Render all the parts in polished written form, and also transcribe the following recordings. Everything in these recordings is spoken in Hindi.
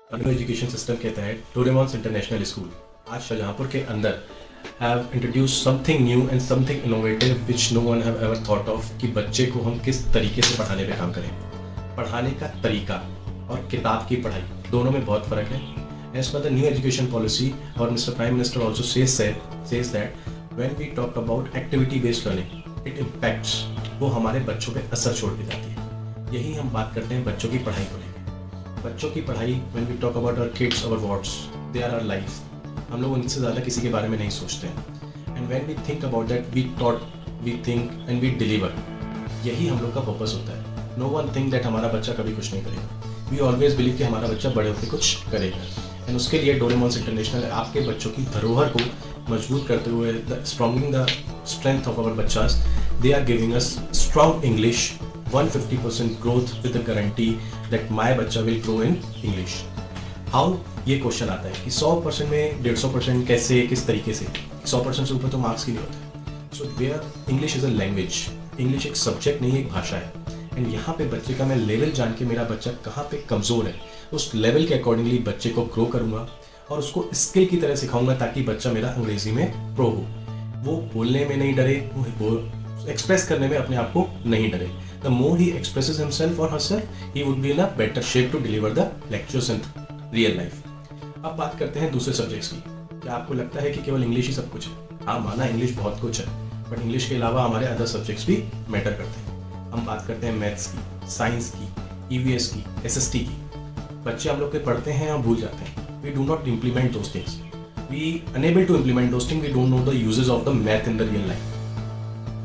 न्यू एजुकेशन सिस्टम के तहत डोरेमोन्स इंटरनेशनल स्कूल आज शाहजहाँपुर के अंदर have introduce something new and something innovative which no one have ever thought of कि बच्चे को हम किस तरीके से पढ़ाने पे काम करें। पढ़ाने का तरीका और किताब की पढ़ाई दोनों में बहुत फ़र्क है। As per the new education policy और mister prime minister also says that when we talk about activity based learning it impacts, वो हमारे बच्चों पे असर छोड़ के जाती है। यही हम बात करते हैं बच्चों की पढ़ाई को लेकर। बच्चों की पढ़ाई when we talk about our kids, our what's they are our life, हम लोग उनसे ज़्यादा किसी के बारे में नहीं सोचते हैं। And when we think about that we taught, we think and we deliver, यही हम लोग का पर्पस होता है। नो वन थिंक दैट हमारा बच्चा कभी कुछ नहीं करेगा, वी ऑलवेज बिलीव कि हमारा बच्चा बड़े होकर कुछ करेगा। एंड उसके लिए डोरेमोन्स इंटरनेशनल आपके बच्चों की धरोहर को मजबूत करते हुए stronging the strength of our बच्चास, they are giving us strong English 150% growth with a guarantee that my बच्चा will grow in English. How? ये क्वेश्चन आता है कि 100% में 150% कैसे, किस तरीके से। 100% से ऊपर तो मार्क्स के लिए होता है। So where English is a language, English एक सब्जेक्ट नहीं, एक भाषा है। एंड यहाँ पे बच्चे का मैं लेवल जान के मेरा बच्चा कहाँ पे कमज़ोर है, उस लेवल के अकॉर्डिंगली बच्चे को ग्रो करूँगा और उसको स्किल की तरह सिखाऊंगा ताकि बच्चा मेरा अंग्रेज़ी में प्रो हो। वो बोलने में नहीं डरे, वो एक्सप्रेस करने में अपने आप को नहीं डरे। The more he expresses himself or herself, he would be in a better shape to deliver the lectures in real life. अब बात करते हैं दूसरे सब्जेक्ट्स की। क्या आपको लगता है कि केवल इंग्लिश ही सब कुछ है? हाँ, माना इंग्लिश बहुत कुछ है, बट इंग्लिश के अलावा हमारे अदर सब्जेक्ट्स भी मैटर करते हैं। हम बात करते हैं मैथ्स की, साइंस की, EVS की, SST की। बच्चे हम लोग के पढ़ते हैं और भूल जाते हैं। We do not implement those things. We unable to implement those things. We don't know the uses of the math in the real life.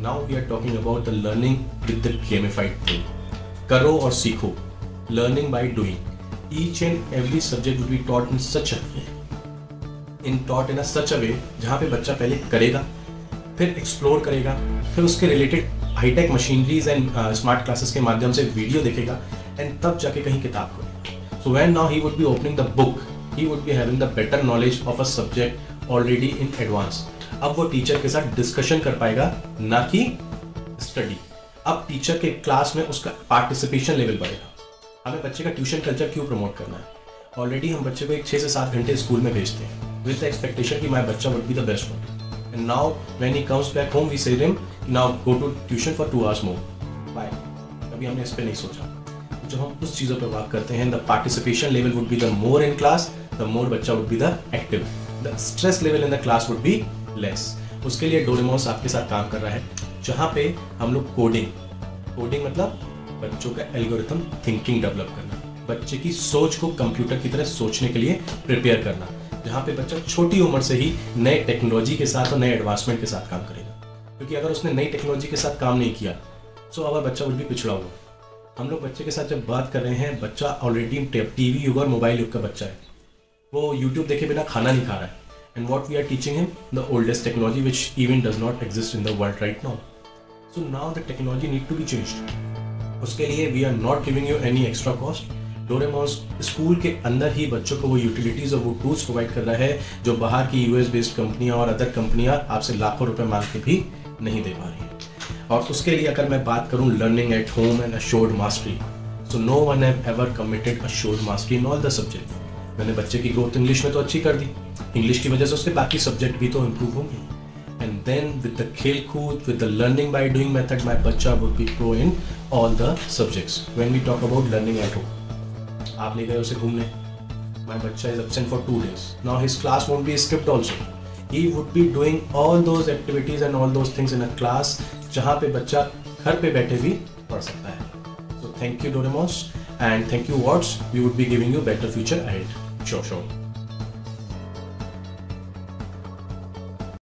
Now we are talking about the learning with the gamified thing. करो और सीखो, learning by doing. Each and every subject will be taught in such a way, जहाँ पे बच्चा पहले करेगा, फिर एक्सप्लोर करेगा, फिर उसके related high tech machineries and smart classes के माध्यम से वीडियो देखेगा एंड तब जाके कहीं किताब खोलेगा। So when now he would be opening the book, he would be having the better knowledge of a subject already in advance. अब वो टीचर के साथ डिस्कशन कर पाएगा, ना कि स्टडी। अब टीचर के क्लास में उसका पार्टिसिपेशन लेवल बढ़ेगा। हमें बच्चे का ट्यूशन कल्चर क्यों प्रमोट करना है? ऑलरेडी हम बच्चे को 6 से 7 घंटे स्कूल में भेजते हैं विद द एक्सपेक्टेशन कि माय बच्चा would be the best one. And now when he comes back home we say him now go to tuition for 2 hours more. Bye. कभी हमने इस पर नहीं सोचा। जब हम उस चीज़ों पर बात करते हैं, the participation level would be the more in class, the more बच्चा would be the active, the stress level in the class would be less. उसके लिए डोरेमोन्स आपके साथ काम कर रहा है, जहाँ पे हम लोग कोडिंग मतलब बच्चों का एल्गोरिथम थिंकिंग डेवलप करना, बच्चे की सोच को कंप्यूटर की तरह सोचने के लिए प्रिपेयर करना, जहाँ पे बच्चा छोटी उम्र से ही नए टेक्नोलॉजी के साथ और नए एडवांसमेंट के साथ काम करेगा। क्योंकि अगर उसने नई टेक्नोलॉजी के साथ काम नहीं किया तो हमारा बच्चा वुड भी पिछड़ा हुआ। हम लोग बच्चे के साथ जब बात कर रहे हैं, बच्चा ऑलरेडी टीवी युग और मोबाइल युग का बच्चा है, वो यूट्यूब देखे बिना खाना नहीं खा रहा है। And what we are teaching him, the oldest technology which even does not exist in the world right now. So now the technology need to be changed. उसके लिए we are not giving you any extra cost. Doremons school के अंदर ही बच्चों को वो यूटिलिटीज़ और वो टूल्स प्रोवाइड कर रहा है जो बाहर की US बेस्ड कंपनियां और अदर कंपनियां आपसे लाखों रुपए मांग के भी नहीं दे पा रही हैं। और उसके लिए अगर मैं बात करूँ learning at home and assured mastery, so no one have ever committed assured mastery in all the subjects. मैंने बच्चे की ग्रोथ इंग्लिश में तो अच्छी कर दी, इंग्लिश की वजह से उसके बाकी सब्जेक्ट भी तो इम्प्रूव होंगे। एंड देन विद द खेल कूद, with the learning by doing method, my बच्चा would be pro in all the subjects. When we talk about learning at home, आप ले गए उसे घूमने, माय बच्चा is absent for 2 days, now his class won't be skipped also, he would be doing all those activities and all those things in a class, जहाँ पे बच्चा घर पे बैठे भी पढ़ सकता है। So thank you Doremons and thank you Watts, we would be giving you better future ahead. Sure.